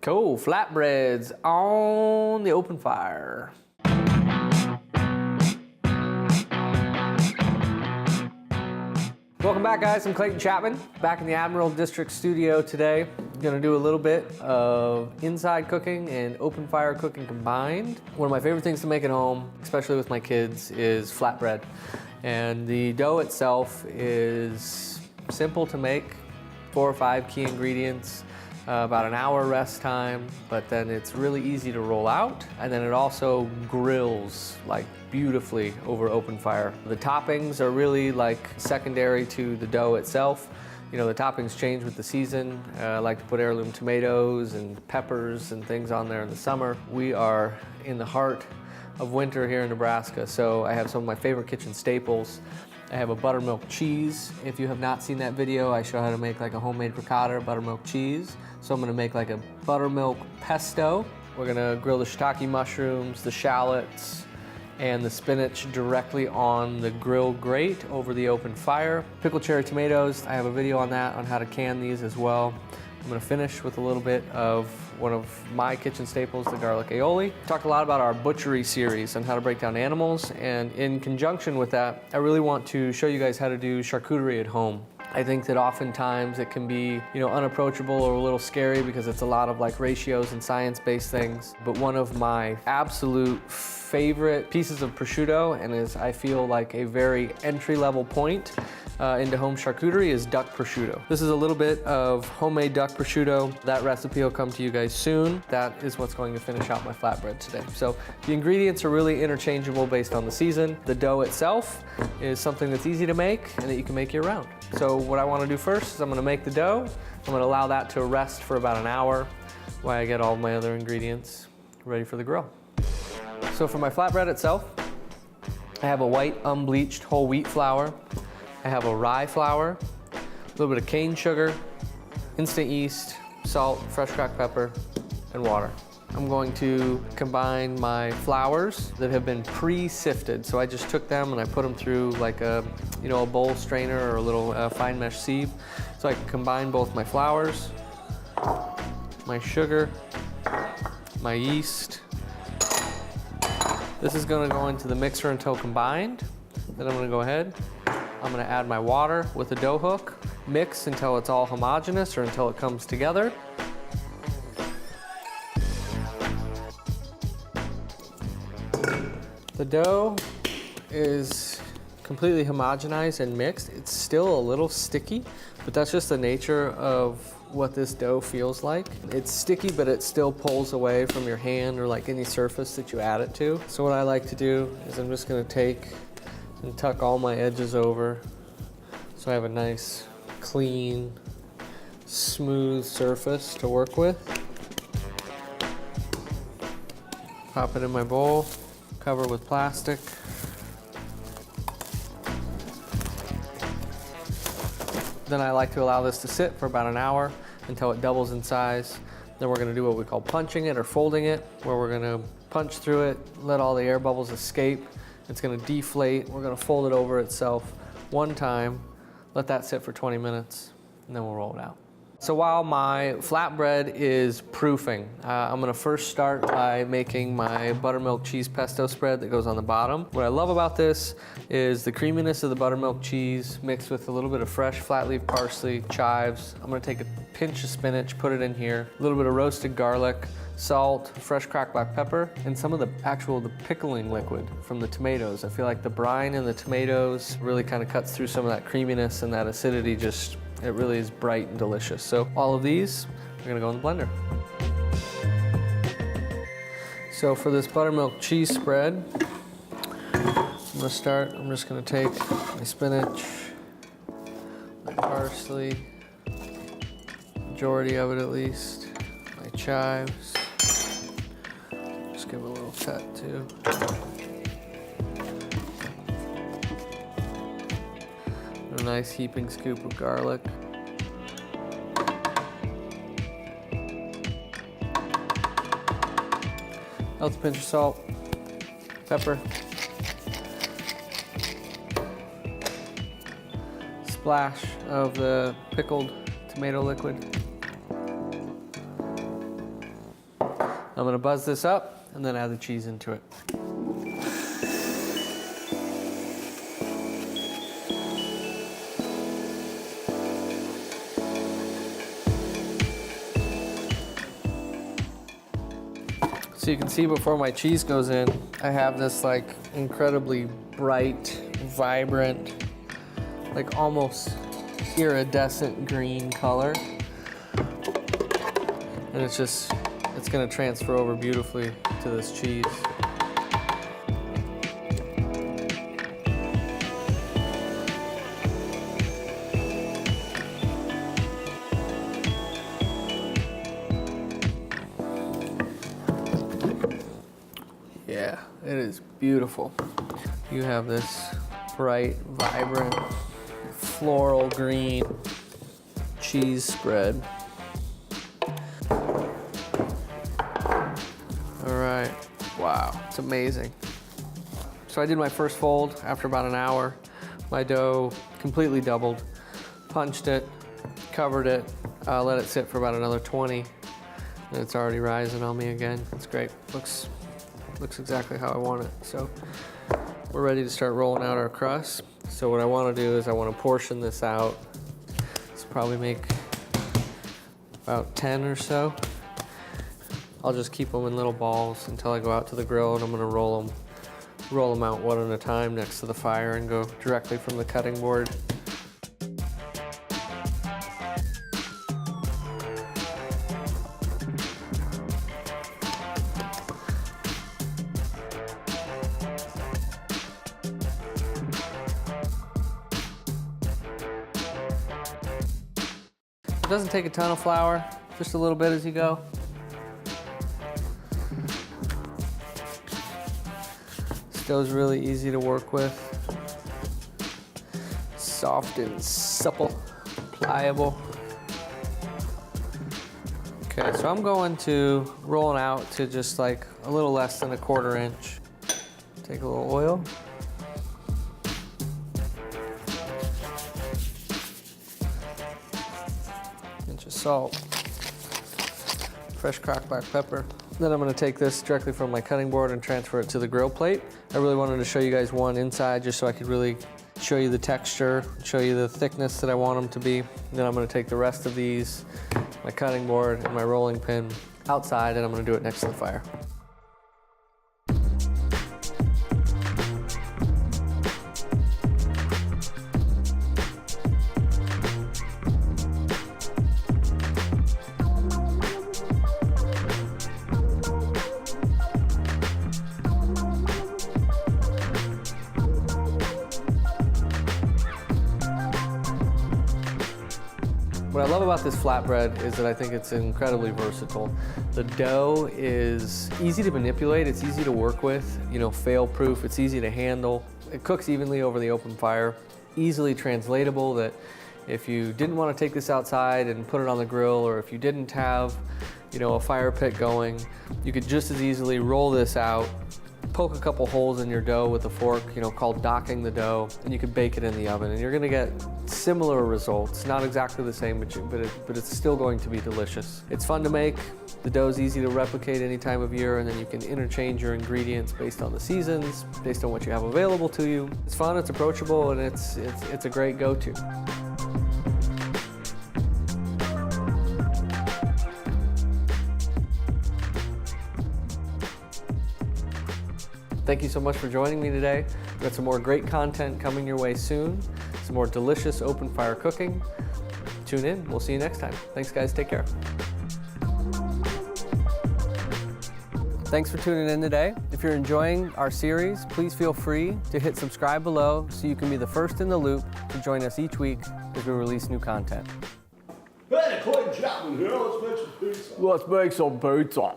Cool, flatbreads on the open fire. Welcome back, guys. I'm Clayton Chapman, back in the Admiral District studio today. I'm gonna do a little bit of inside cooking and open fire cooking combined. One of my favorite things to make at home, especially with my kids, is flatbread. And the dough itself is simple to make, 4 or 5 key ingredients, about an hour rest time, but then it's really easy to roll out. And then it also grills like beautifully over open fire. The toppings are really like secondary to the dough itself. You know, the toppings change with the season. I like to put heirloom tomatoes and peppers and things on there in the summer. We are in the heart of winter here in Nebraska, so I have some of my favorite kitchen staples. I have a buttermilk cheese. If you have not seen that video, I show how to make like a homemade ricotta buttermilk cheese. So I'm gonna make like a buttermilk pesto. We're gonna grill the shiitake mushrooms, the shallots, and the spinach directly on the grill grate over the open fire. Pickled cherry tomatoes, I have a video on that, on how to can these as well. I'm gonna finish with a little bit of one of my kitchen staples, the garlic aioli. Talked a lot about our butchery series and how to break down animals, and in conjunction with that, I really want to show you guys how to do charcuterie at home. I think that oftentimes it can be, you know, unapproachable or a little scary because it's a lot of like ratios and science-based things. But one of my absolute favorite pieces of prosciutto, and is I feel like a very entry-level point into home charcuterie, is duck prosciutto. This is a little bit of homemade duck prosciutto. That recipe will come to you guys soon. That is what's going to finish out my flatbread today. So the ingredients are really interchangeable based on the season. The dough itself is something that's easy to make and that you can make year round. So what I want to do first is I'm going to make the dough. I'm going to allow that to rest for about an hour while I get all my other ingredients ready for the grill. So for my flatbread itself, I have a white unbleached whole wheat flour. I have a rye flour, a little bit of cane sugar, instant yeast, salt, fresh cracked pepper, and water. I'm going to combine my flours that have been pre-sifted. So I just took them and I put them through like a, you know, a bowl strainer or a little fine mesh sieve. So I can combine both my flours, my sugar, my yeast. This is gonna go into the mixer until combined. Then I'm gonna go ahead. I'm gonna add my water with a dough hook, mix until it's all homogeneous or until it comes together. The dough is completely homogenized and mixed. It's still a little sticky, but that's just the nature of what this dough feels like. It's sticky, but it still pulls away from your hand or like any surface that you add it to. So what I like to do is I'm just gonna take and tuck all my edges over so I have a nice, clean, smooth surface to work with. Pop it in my bowl, cover with plastic. Then I like to allow this to sit for about an hour until it doubles in size. Then we're gonna do what we call punching it or folding it, where we're gonna punch through it, let all the air bubbles escape. It's gonna deflate. We're gonna fold it over itself one time, let that sit for 20 minutes, and then we'll roll it out. So while my flatbread is proofing, I'm gonna first start by making my buttermilk cheese pesto spread that goes on the bottom. What I love about this is the creaminess of the buttermilk cheese mixed with a little bit of fresh flat leaf parsley, chives. I'm gonna take a pinch of spinach, put it in here, a little bit of roasted garlic, salt, fresh cracked black pepper, and some of the pickling liquid from the tomatoes. I feel like the brine in the tomatoes really kind of cuts through some of that creaminess, and that acidity just, it really is bright and delicious. So all of these are gonna go in the blender. So for this buttermilk cheese spread, I'm just gonna take my spinach, my parsley, majority of it at least, my chives, just give it a little cut too. A nice heaping scoop of garlic. Healthy pinch of salt, pepper, splash of the pickled tomato liquid. I'm gonna buzz this up and then add the cheese into it. So you can see before my cheese goes in, I have this like incredibly bright, vibrant, like almost iridescent green color. And it's gonna transfer over beautifully to this cheese. Yeah, it is beautiful. You have this bright, vibrant, floral green cheese spread. All right, wow, it's amazing. So I did my first fold after about an hour. My dough completely doubled, punched it, covered it, let it sit for about another 20, and it's already rising on me again. It's great, looks exactly how I want it. So we're ready to start rolling out our crust. So what I want to do is I want to portion this out. Let's probably make about 10 or so. I'll just keep them in little balls until I go out to the grill, and I'm going to roll them out one at a time next to the fire and go directly from the cutting board. It doesn't take a ton of flour, just a little bit as you go. This dough's really easy to work with. Soft and supple, pliable. Okay, so I'm going to roll it out to just like a little less than a 1/4 inch. Take a little oil. Of salt, fresh cracked black pepper. Then I'm going to take this directly from my cutting board and transfer it to the grill plate. I really wanted to show you guys one inside just so I could really show you the texture, show you the thickness that I want them to be. And then I'm going to take the rest of these, my cutting board and my rolling pin outside, and I'm going to do it next to the fire. What I love about this flatbread is that I think it's incredibly versatile. The dough is easy to manipulate, it's easy to work with, you know, fail-proof, it's easy to handle. It cooks evenly over the open fire, easily translatable, that if you didn't want to take this outside and put it on the grill, or if you didn't have, you know, a fire pit going, you could just as easily roll this out, poke a couple holes in your dough with a fork, you know, called docking the dough, and you could bake it in the oven, and you're gonna get similar results. Not exactly the same, but it's still going to be delicious. It's fun to make. The dough's easy to replicate any time of year, and then you can interchange your ingredients based on the seasons, based on what you have available to you. It's fun, it's approachable, and it's a great go-to. Thank you so much for joining me today. We've got some more great content coming your way soon. Some more delicious open fire cooking. Tune in, we'll see you next time. Thanks guys, take care. Thanks for tuning in today. If you're enjoying our series, please feel free to hit subscribe below so you can be the first in the loop to join us each week as we release new content. Hey, Clay Chapman here, let's make some pizza. Let's make some pizza.